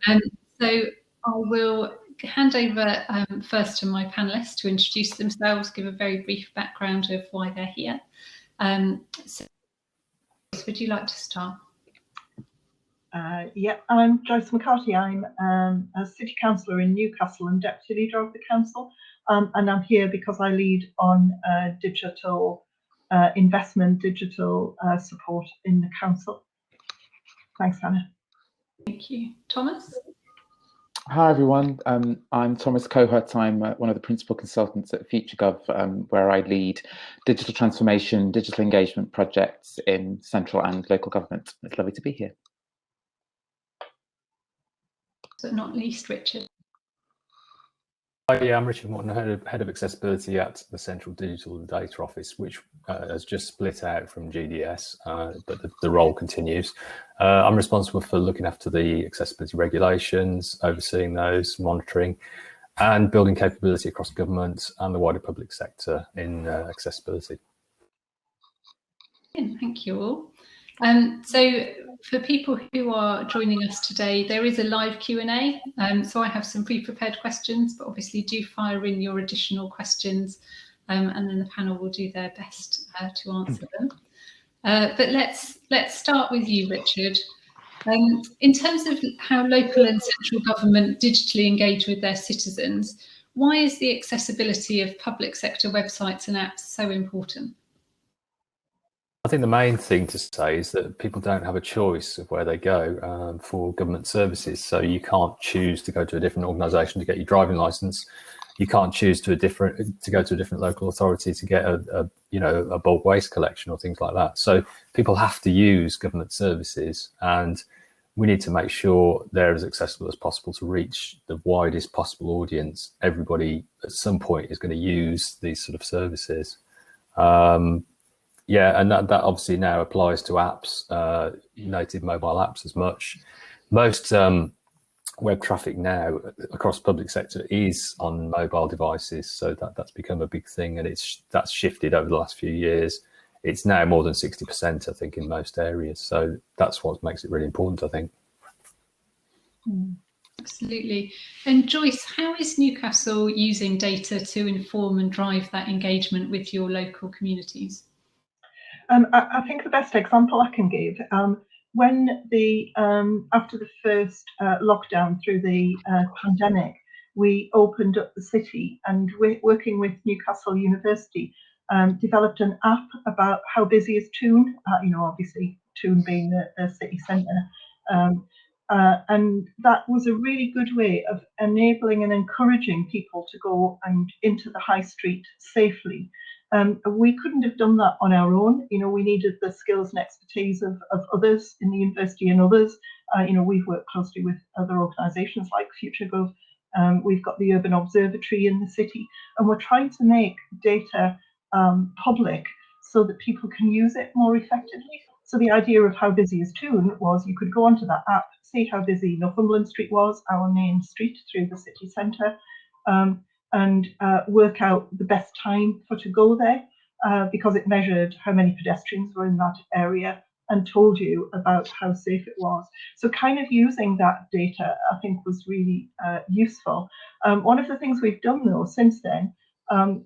Um, so I will hand over first to my panellists to introduce themselves, give a very brief background of why they're here. So would you like to start? Yeah, I'm Joyce McCarthy. I'm a City Councillor in Newcastle and Deputy Leader of the Council, and I'm here because I lead on digital investment, digital support in the Council. Thanks, Hannah. Thank you. Thomas? Hi everyone, I'm Thomas Cohut. I'm one of the principal consultants at FutureGov, where I lead digital transformation, digital engagement projects in central and local government. It's lovely to be here. But not least, Richard. Yeah, I'm Richard Morton, Head of Accessibility at the Central Digital and Data Office, which has just split out from GDS, but the role continues. I'm responsible for looking after the accessibility regulations, overseeing those, monitoring, and building capability across government and the wider public sector in accessibility. Thank you all. So for people who are joining us today, there is a live Q&A. So I have some pre-prepared questions, but obviously do fire in your additional questions, and then the panel will do their best to answer them. But let's start with you, Richard. In terms of how local and central government digitally engage with their citizens, why is the accessibility of public sector websites and apps so important? I think the main thing to say is that people don't have a choice of where they go for government services. So you can't choose to go to a different organisation to get your driving licence. You can't choose to go to a different local authority to get a bulk waste collection or things like that. So people have to use government services, and we need to make sure they're as accessible as possible to reach the widest possible audience. Everybody at some point is going to use these sort of services. Yeah, and that obviously now applies to apps, native mobile apps as much. Most web traffic now across the public sector is on mobile devices, so that's become a big thing, and that's shifted over the last few years. It's now more than 60%, I think, in most areas. So that's what makes it really important, I think. Absolutely. And Joyce, how is Newcastle using data to inform and drive that engagement with your local communities? I think the best example I can give, when after the first lockdown through the pandemic, we opened up the city, and we're working with Newcastle University, developed an app about how busy is Toon, obviously Toon being the city centre. And that was a really good way of enabling and encouraging people to go and into the high street safely. We couldn't have done that on our own. We needed the skills and expertise of others in the university and others. We've worked closely with other organisations like FutureGov. We've got the Urban Observatory in the city, and we're trying to make data public so that people can use it more effectively. So the idea of how busy is Toon was you could go onto that app, see how busy Northumberland Street was, our main street through the city centre, and work out the best time to go there, because it measured how many pedestrians were in that area and told you about how safe it was. So kind of using that data, I think, was really useful. One of the things we've done, though, since then,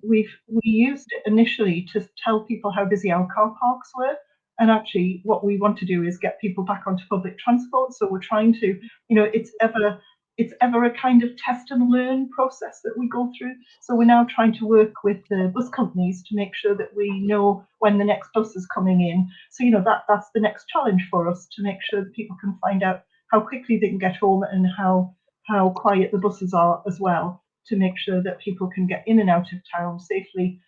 we used it initially to tell people how busy our car parks were. And actually, what we want to do is get people back onto public transport. So we're trying to, it's ever a kind of test and learn process that we go through. So we're now trying to work with the bus companies to make sure that we know when the next bus is coming in. So, that's the next challenge for us, to make sure that people can find out how quickly they can get home and how quiet the buses are as well, to make sure that people can get in and out of town safely,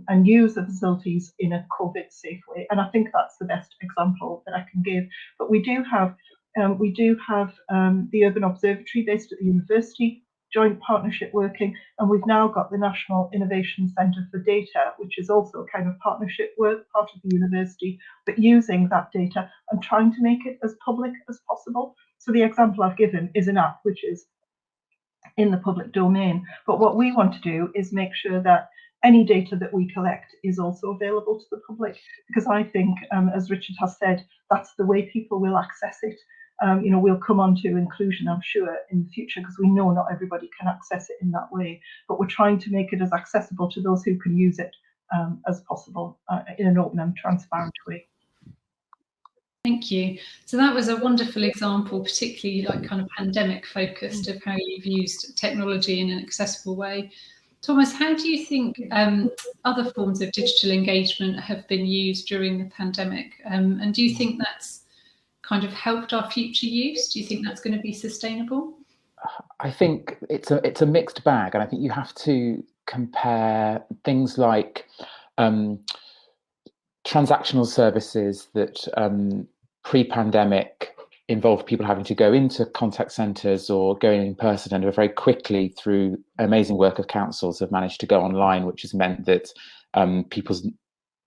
and use the facilities in a COVID safe way. And I think that's the best example that I can give. But we do have the Urban Observatory based at the university, joint partnership working, and we've now got the National Innovation Centre for Data, which is also a kind of partnership work, part of the university, but using that data and trying to make it as public as possible. So the example I've given is an app which is in the public domain, but what we want to do is make sure that any data that we collect is also available to the public, because I think, as Richard has said, that's the way people will access it. You know, we'll come on to inclusion, I'm sure, in the future, because we know not everybody can access it in that way, but we're trying to make it as accessible to those who can use it as possible in an open and transparent way. Thank you. So that was a wonderful example, particularly like kind of pandemic focused, of how you've used technology in an accessible way. Thomas, how do you think other forms of digital engagement have been used during the pandemic? And do you think that's kind of helped our future use? Do you think that's going to be sustainable? I think it's a mixed bag, and I think you have to compare things like transactional services that pre-pandemic involved people having to go into contact centres or going in person, and very quickly, through amazing work of councils, have managed to go online, which has meant that people's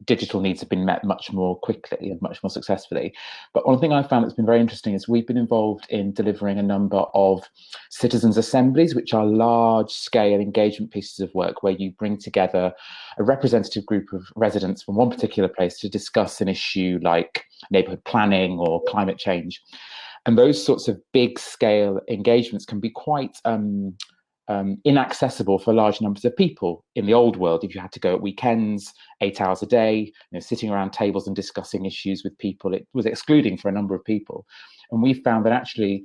digital needs have been met much more quickly and much more successfully. But one thing I found that's been very interesting is we've been involved in delivering a number of citizens' assemblies, which are large-scale engagement pieces of work where you bring together a representative group of residents from one particular place to discuss an issue like neighbourhood planning or climate change. And those sorts of big-scale engagements can be quite inaccessible for large numbers of people. In the old world, if you had to go at weekends, 8 hours a day, sitting around tables and discussing issues with people, it was excluding for a number of people. And we found that actually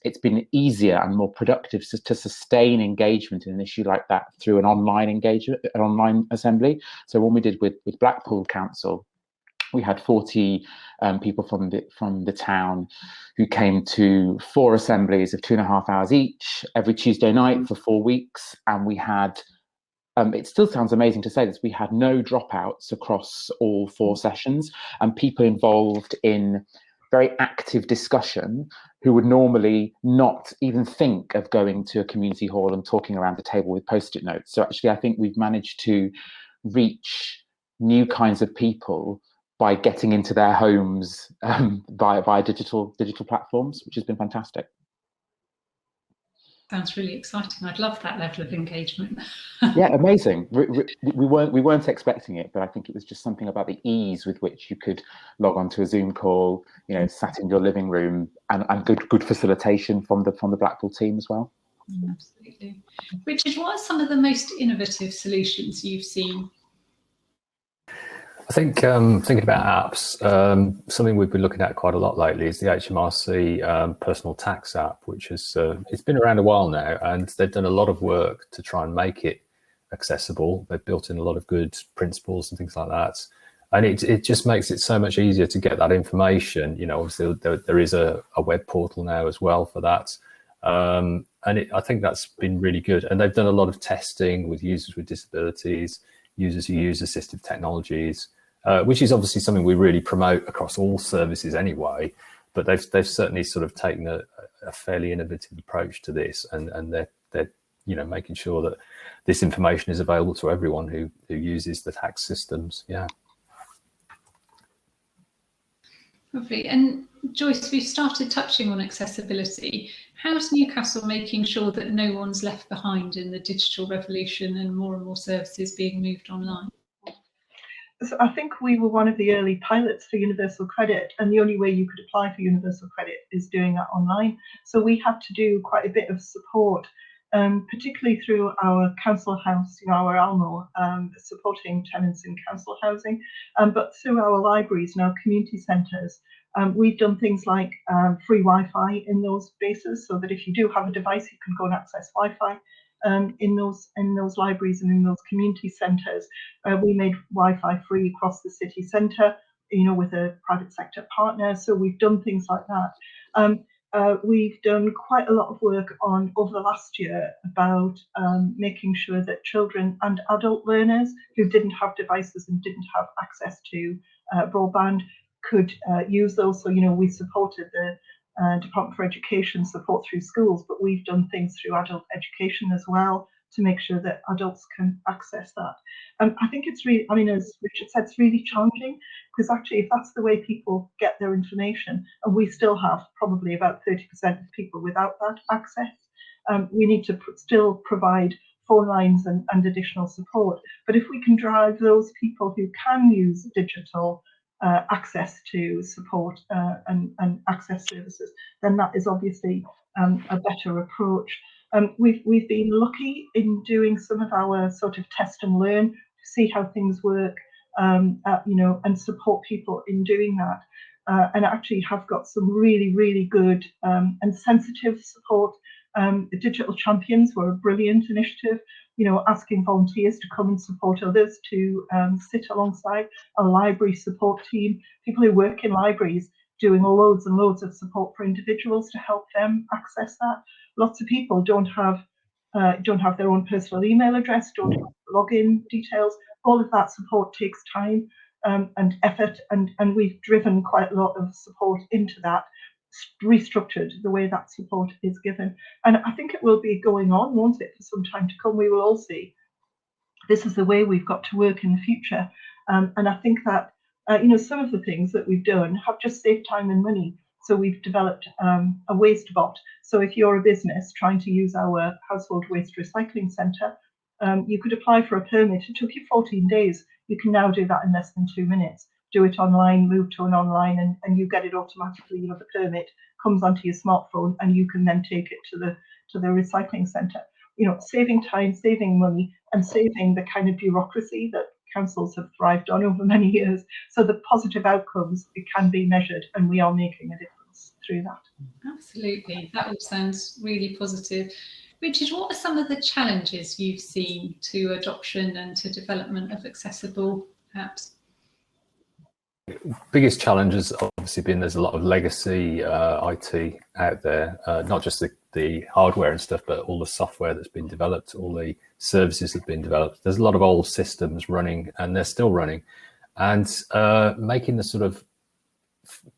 it's been easier and more productive to sustain engagement in an issue like that through an online engagement, an online assembly. So what we did with Blackpool Council, we had 40 people from the town who came to 4 assemblies of 2.5 hours each every Tuesday night for 4 weeks, and we had it still sounds amazing to say this, we had no dropouts across all 4 sessions, and people involved in very active discussion who would normally not even think of going to a community hall and talking around the table with post-it notes. So actually I think we've managed to reach new kinds of people by getting into their homes via digital platforms, which has been fantastic. Sounds really exciting. I'd love that level of engagement. Yeah, amazing. We weren't expecting it, but I think it was just something about the ease with which you could log on to a Zoom call, sat in your living room, and good facilitation from the Blackpool team as well. Absolutely. Richard, what are some of the most innovative solutions you've seen? I think thinking about apps, something we've been looking at quite a lot lately is the HMRC personal tax app, which has it's been around a while now, and they've done a lot of work to try and make it accessible. They've built in a lot of good principles and things like that, and it just makes it so much easier to get that information. Obviously there is a web portal now as well for that, and I think that's been really good. And they've done a lot of testing with users with disabilities, users who use assistive technologies, which is obviously something we really promote across all services anyway. But they've certainly sort of taken a fairly innovative approach to this, and they're making sure that this information is available to everyone who uses the tax systems. Yeah. Lovely. And Joyce, we've started touching on accessibility. How's Newcastle making sure that no one's left behind in the digital revolution and more services being moved online? So I think we were one of the early pilots for Universal Credit, and the only way you could apply for Universal Credit is doing that online. So we had to do quite a bit of support, particularly through our council house, our ALMO, supporting tenants in council housing, but through our libraries and our community centres. We've done things like free Wi-Fi in those spaces, so that if you do have a device, you can go and access Wi-Fi in those libraries and in those community centres. We made Wi-Fi free across the city centre, with a private sector partner. So we've done things like that. We've done quite a lot of work over the last year about making sure that children and adult learners who didn't have devices and didn't have access to broadband could use those. So, we supported the Department for Education support through schools, but we've done things through adult education as well to make sure that adults can access that. I think it's really, as Richard said, it's really challenging, because actually if that's the way people get their information, and we still have probably about 30% of people without that access, we need to still provide phone lines and additional support. But if we can drive those people who can use digital access to support and access services, then that is obviously a better approach. We've been lucky in doing some of our sort of test and learn to see how things work, you know, and support people in doing that. And actually have got some really, really good and sensitive support. The Digital Champions were a brilliant initiative, you know, asking volunteers to come and support others, to sit alongside a library support team, people who work in libraries doing loads and loads of support for individuals to help them access that. Lots of people don't have their own personal email address, don't have login details. All of that support takes time and effort, and we've driven quite a lot of support into that, restructured the way that support is given. And I think it will be going on, won't it, for some time to come. We will all see this is the way we've got to work in the future. And I think that you know, some of the things that we've done have just saved time and money. So we've developed a waste bot. So if you're a business trying to use our household waste recycling centre, you could apply for a permit. It took you 14 days. You can now do that in less than 2 minutes. Do it online, move to an online, and you get it automatically. You know, the permit comes onto your smartphone, and you can then take it to the recycling centre. You know, saving time, saving money, and saving the kind of bureaucracy that councils have thrived on over many years. So the positive outcomes, it can be measured, and we are making a difference through that. Absolutely, that all sounds really positive. Richard, what are some of the challenges you've seen to adoption and to development of accessible apps? Biggest challenge has obviously been there's a lot of legacy IT out there, not just the hardware and stuff, but all the software that's been developed, all the services that have been developed. There's a lot of old systems running, and they're still running, and making the sort of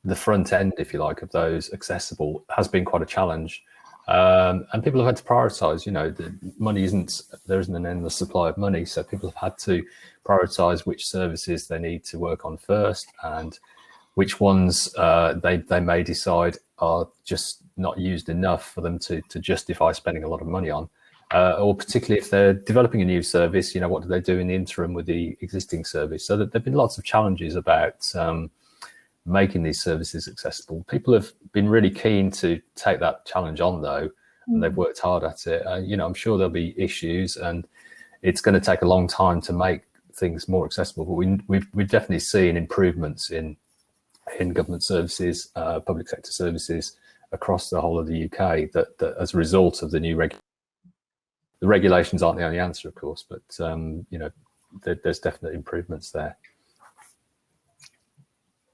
the front end, if you like, of those accessible has been quite a challenge. And people have had to prioritize. You know, there isn't an endless supply of money, so people have had to prioritize which services they need to work on first, and which ones they may decide are just not used enough for them to justify spending a lot of money on. Or particularly if they're developing a new service, you know, what do they do in the interim with the existing service? So that there've been lots of challenges about making these services accessible. People have been really keen to take that challenge on, though, and they've worked hard at it. You know, I'm sure there'll be issues, and it's going to take a long time to make things more accessible. But we've definitely seen improvements in government services, public sector services across the whole of the UK. That as a result of the new the regulations aren't the only answer, of course, but you know, there's definite improvements there.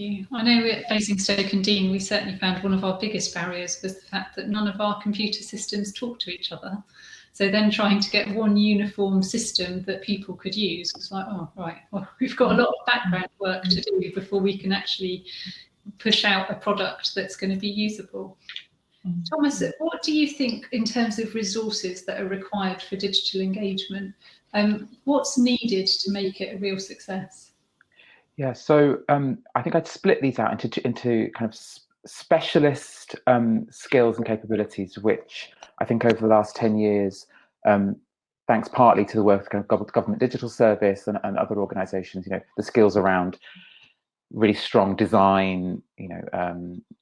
I know at Basingstoke-on-Deane, we certainly found one of our biggest barriers was the fact that none of our computer systems talk to each other. So then trying to get one uniform system that people could use was like, oh, right, well, we've got a lot of background work to do before we can actually push out a product that's going to be usable. Thomas, what do you think in terms of resources that are required for digital engagement? What's needed to make it a real success? Yeah, so I think I'd split these out into kind of specialist skills and capabilities, which I think over the last 10 years, thanks partly to the work of Government Digital Service and other organisations, you know, the skills around really strong design, you know,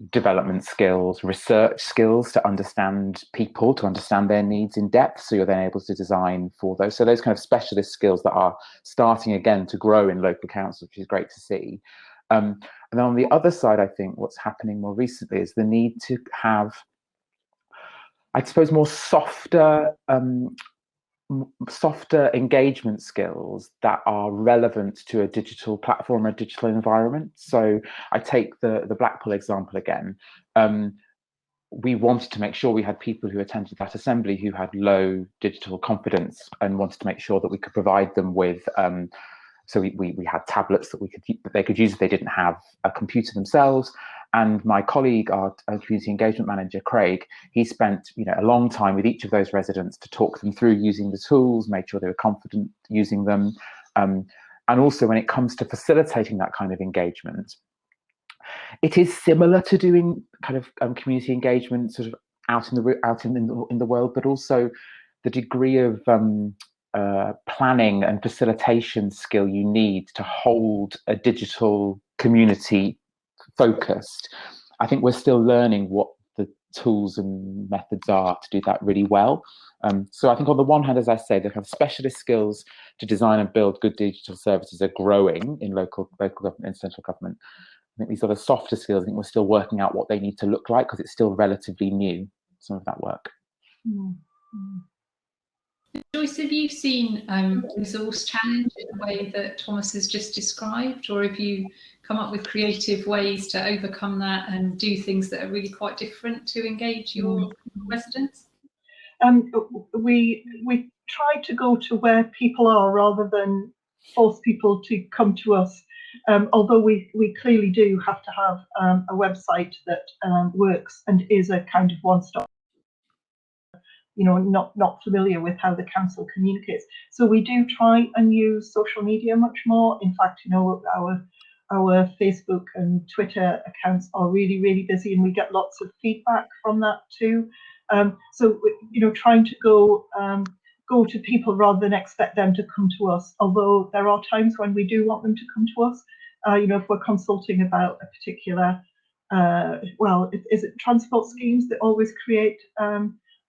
development skills, research skills to understand people, to understand their needs in depth, so you're then able to design for those. So those kind of specialist skills that are starting again to grow in local councils, which is great to see. And then on the other side, I think what's happening more recently is the need to have, I suppose, more softer engagement skills that are relevant to a digital platform or a digital environment. So I take the Blackpool example again. We wanted to make sure we had people who attended that assembly who had low digital confidence, and wanted to make sure that we could provide them with so we had tablets that they could use if they didn't have a computer themselves. And my colleague, our community engagement manager, Craig, he spent, you know, a long time with each of those residents to talk them through using the tools, made sure they were confident using them. And also when it comes to facilitating that kind of engagement, it is similar to doing kind of community engagement sort of out in the world, but also the degree of planning and facilitation skill you need to hold a digital community focused. I think we're still learning what the tools and methods are to do that really well. So I think on the one hand, as I say, the kind of specialist skills to design and build good digital services are growing in local government and central government. I think these are the softer skills. I think we're still working out what they need to look like because it's still relatively new, some of that work. Joyce, have you seen resource challenge in the way that Thomas has just described, or have you come up with creative ways to overcome that and do things that are really quite different to engage your residents? We try to go to where people are rather than force people to come to us. Although we clearly do have to have a website that works and is a kind of one-stop, not familiar with how the council communicates. So we do try and use social media much more. In fact, our Facebook and Twitter accounts are really, really busy, and we get lots of feedback from that too. So trying to go to people rather than expect them to come to us. Although there are times when we do want them to come to us. If we're consulting about a particular, is it transport schemes that always create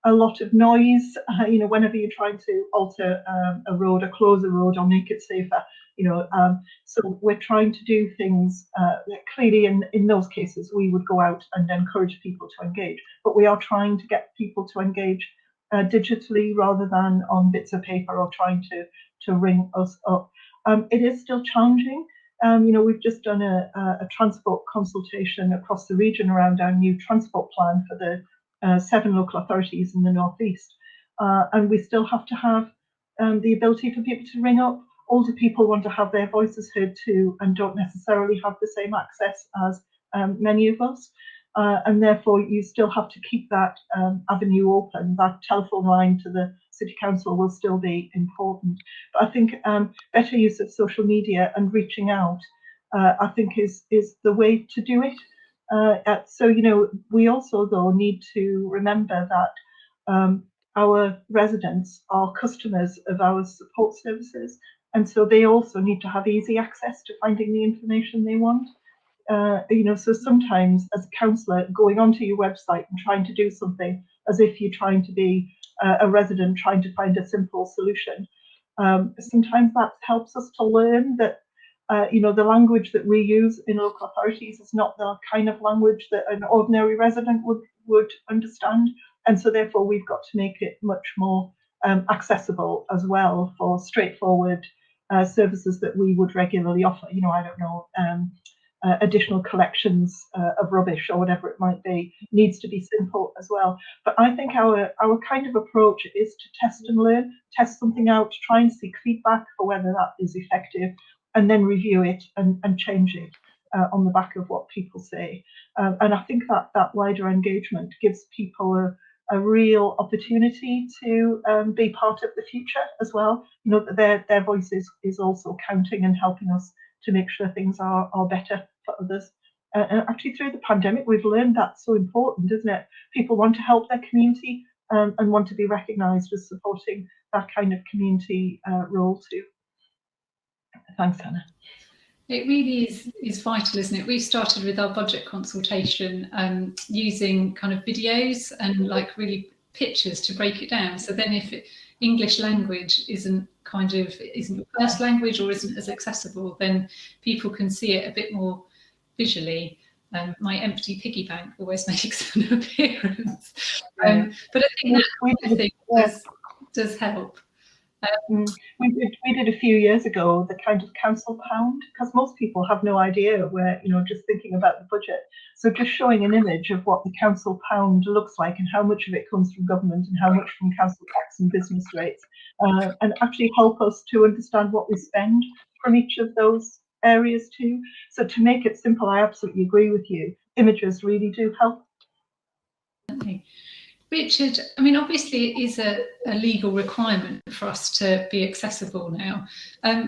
a lot of noise, whenever you're trying to alter a road or close a road or make it safer, so we're trying to do things clearly in those cases we would go out and encourage people to engage, but we are trying to get people to engage digitally rather than on bits of paper or trying to ring us up. It is still challenging. We've just done a transport consultation across the region around our new transport plan for the 7 local authorities in the northeast, and we still have to have the ability for people to ring up. Older people want to have their voices heard too and don't necessarily have the same access as many of us, and therefore you still have to keep that avenue open. That telephone line to the City Council will still be important, but I think better use of social media and reaching out I think is the way to do it. So we also though need to remember that our residents are customers of our support services, and so they also need to have easy access to finding the information they want. So sometimes as a councillor, going onto your website and trying to do something as if you're trying to be a resident trying to find a simple solution, sometimes that helps us to learn that the language that we use in local authorities is not the kind of language that an ordinary resident would understand, and so therefore we've got to make it much more accessible as well for straightforward services that we would regularly offer. I don't know, additional collections of rubbish or whatever it might be needs to be simple as well. But I think our kind of approach is to test and learn, test something out, try and seek feedback for whether that is effective, and then review it and change it on the back of what people say. And I think that wider engagement gives people a real opportunity to be part of the future as well. That their voice is also counting and helping us to make sure things are better for others. And actually through the pandemic, we've learned that's so important, isn't it? People want to help their community and want to be recognised as supporting that kind of community role too. Thanks, Hannah. It really is vital, isn't it? We started with our budget consultation using kind of videos and like really pictures to break it down. So then if English language isn't your first language or isn't as accessible, then people can see it a bit more visually. My empty piggy bank always makes an appearance. But I think that does help. We did a few years ago the kind of council pound, because most people have no idea where, just thinking about the budget. So just showing an image of what the council pound looks like and how much of it comes from government and how much from council tax and business rates, and actually help us to understand what we spend from each of those areas too. So to make it simple, I absolutely agree with you. Images really do help. Okay. Richard, I mean, obviously it is a legal requirement for us to be accessible now,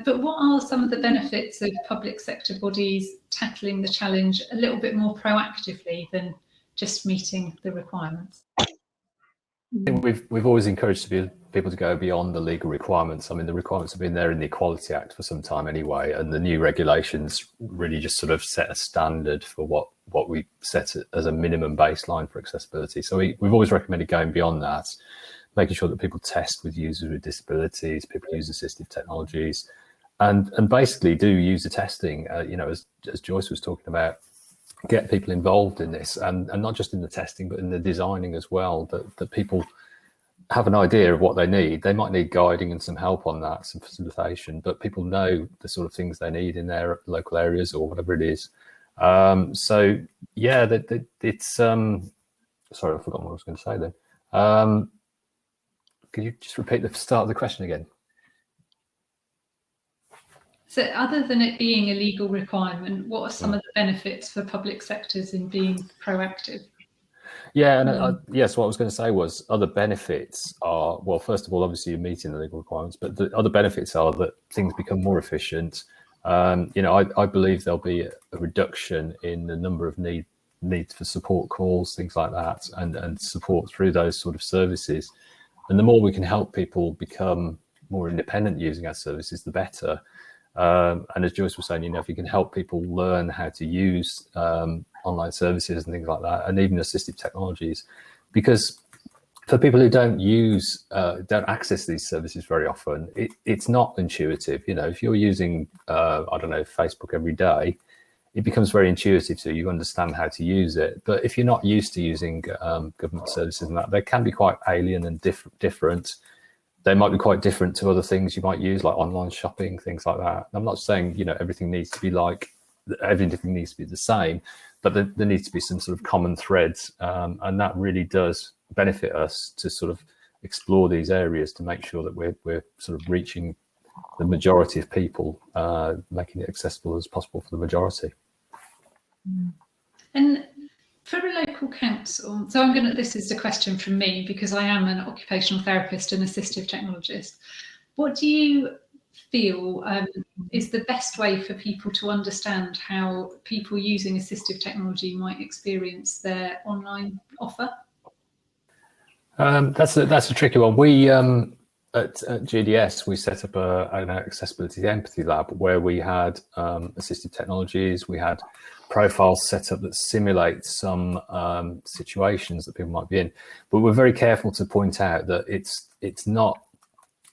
but what are some of the benefits of public sector bodies tackling the challenge a little bit more proactively than just meeting the requirements? I think we've always encouraged to be people to go beyond the legal requirements. I mean, the requirements have been there in the Equality Act for some time anyway, and the new regulations really just sort of set a standard for what we set as a minimum baseline for accessibility. So we've always recommended going beyond that, making sure that people test with users with disabilities, people use assistive technologies, and basically do user testing, you know, as Joyce was talking about, get people involved in this, and not just in the testing, but in the designing as well, that people have an idea of what they need. They might need guiding and some help on that, some facilitation, but people know the sort of things they need in their local areas or whatever it is. So yeah, it's sorry, I forgot what I was going to say then. Could you just repeat the start of the question again? So other than it being a legal requirement, what are some of the benefits for public sectors in being proactive? Yeah, and yes, what I was going to say was other benefits are, well, first of all, obviously you're meeting the legal requirements, but the other benefits are that things become more efficient. You know, I believe there'll be a reduction in the number of needs for support calls, things like that, and support through those sort of services. And the more we can help people become more independent using our services, the better. And as Joyce was saying, you know, if you can help people learn how to use online services and things like that, and even assistive technologies, because for people who don't access these services very often, it's not intuitive. You know, if you're using, I don't know, Facebook every day, it becomes very intuitive, so you understand how to use it. But if you're not used to using government services and that, they can be quite alien and different. They might be quite different to other things you might use, like online shopping, things like that. I'm not saying, you know, everything needs to be the same, but there needs to be some sort of common threads, and that really does benefit us to sort of explore these areas to make sure that we're sort of reaching the majority of people, making it accessible as possible for the majority. And for a local council, so this is a question from me because I am an occupational therapist and assistive technologist. What do you feel is the best way for people to understand how people using assistive technology might experience their online offer? That's a tricky one. We at GDS, we set up an accessibility empathy lab where we had assistive technologies. We had profiles set up that simulate some situations that people might be in, but we're very careful to point out that it's not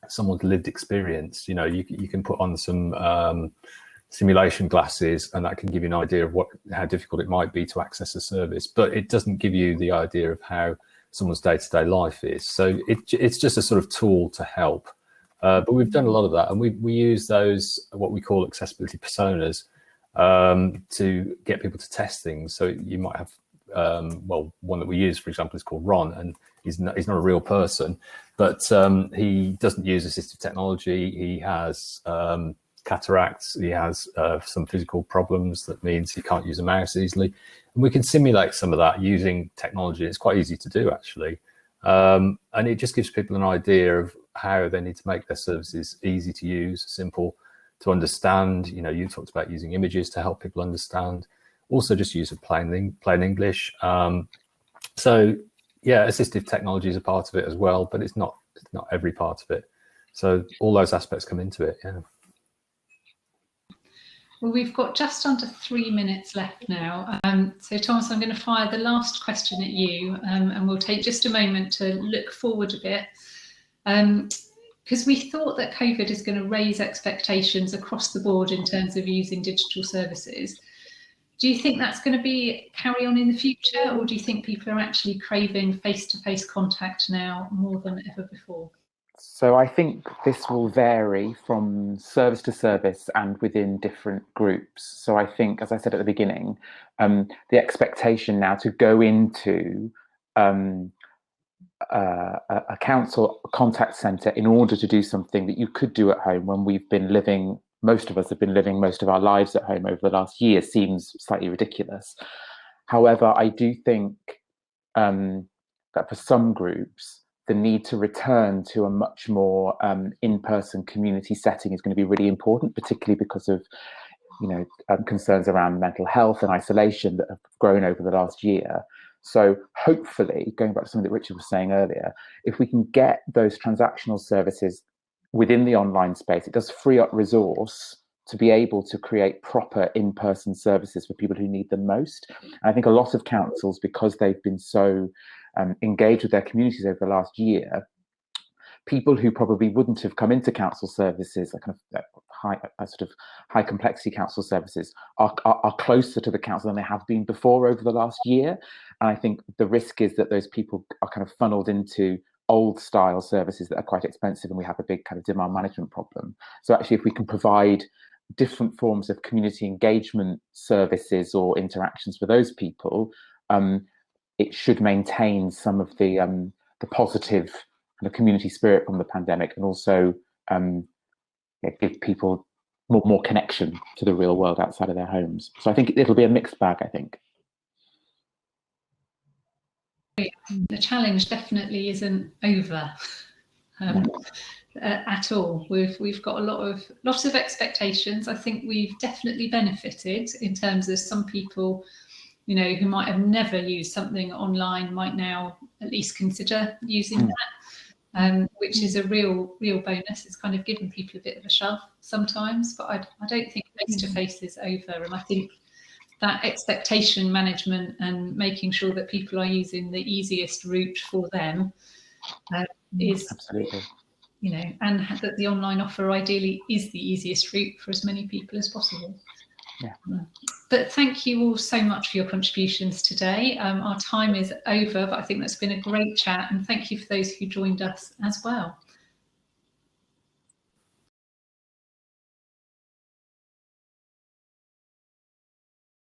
someone's lived experience. You know, you can put on some simulation glasses and that can give you an idea of how difficult it might be to access a service, but it doesn't give you the idea of how someone's day-to-day life is. So it's just a sort of tool to help. But we've done a lot of that, and we use those, what we call accessibility personas, to get people to test things. So you might have, well, one that we use, for example, is called Ron, and he's not a real person, but he doesn't use assistive technology. He has cataracts. He has some physical problems that means he can't use a mouse easily. And we can simulate some of that using technology. It's quite easy to do, actually. And it just gives people an idea of how they need to make their services easy to use, simple to understand. You know, you talked about using images to help people understand. Also, just use of plain English. So, yeah, assistive technology is a part of it as well, but it's not every part of it. So all those aspects come into it. Yeah. Well, we've got just under 3 minutes left now. So Thomas, I'm going to fire the last question at you, and we'll take just a moment to look forward a bit. Because we thought that COVID is going to raise expectations across the board in terms of using digital services. Do you think that's going to carry on in the future, or do you think people are actually craving face-to-face contact now more than ever before? So I think this will vary from service to service and within different groups. So I think, as I said at the beginning, the expectation now to go into a council contact centre in order to do something that you could do at home when most of us have been living most of our lives at home over the last year seems slightly ridiculous. However, I do think that for some groups, the need to return to a much more in-person community setting is going to be really important, particularly because of, you know, concerns around mental health and isolation that have grown over the last year. So hopefully, going back to something that Richard was saying earlier, if we can get those transactional services within the online space, it does free up resource to be able to create proper in-person services for people who need them most. And I think a lot of councils, because they've been so engaged with their communities over the last year, people who probably wouldn't have come into council services, like kind of high complexity council services, are closer to the council than they have been before over the last year. And I think the risk is that those people are kind of funneled into old style services that are quite expensive, and we have a big kind of demand management problem. So actually, if we can provide different forms of community engagement services or interactions for those people, it should maintain some of the positive kind of community spirit from the pandemic, and also give people more connection to the real world outside of their homes. So I think it'll be a mixed bag, I think. The challenge definitely isn't over at all. We've got a lot of expectations. I think we've definitely benefited in terms of some people, you know, who might have never used something online might now at least consider using that, which is a real bonus. It's kind of given people a bit of a shove sometimes, but I don't think face-to-face is over. And I think that expectation management and making sure that people are using the easiest route for them is absolutely, you know, and that the online offer ideally is the easiest route for as many people as possible. Yeah. But thank you all so much for your contributions today. Our time is over, but I think that's been a great chat, and thank you for those who joined us as well.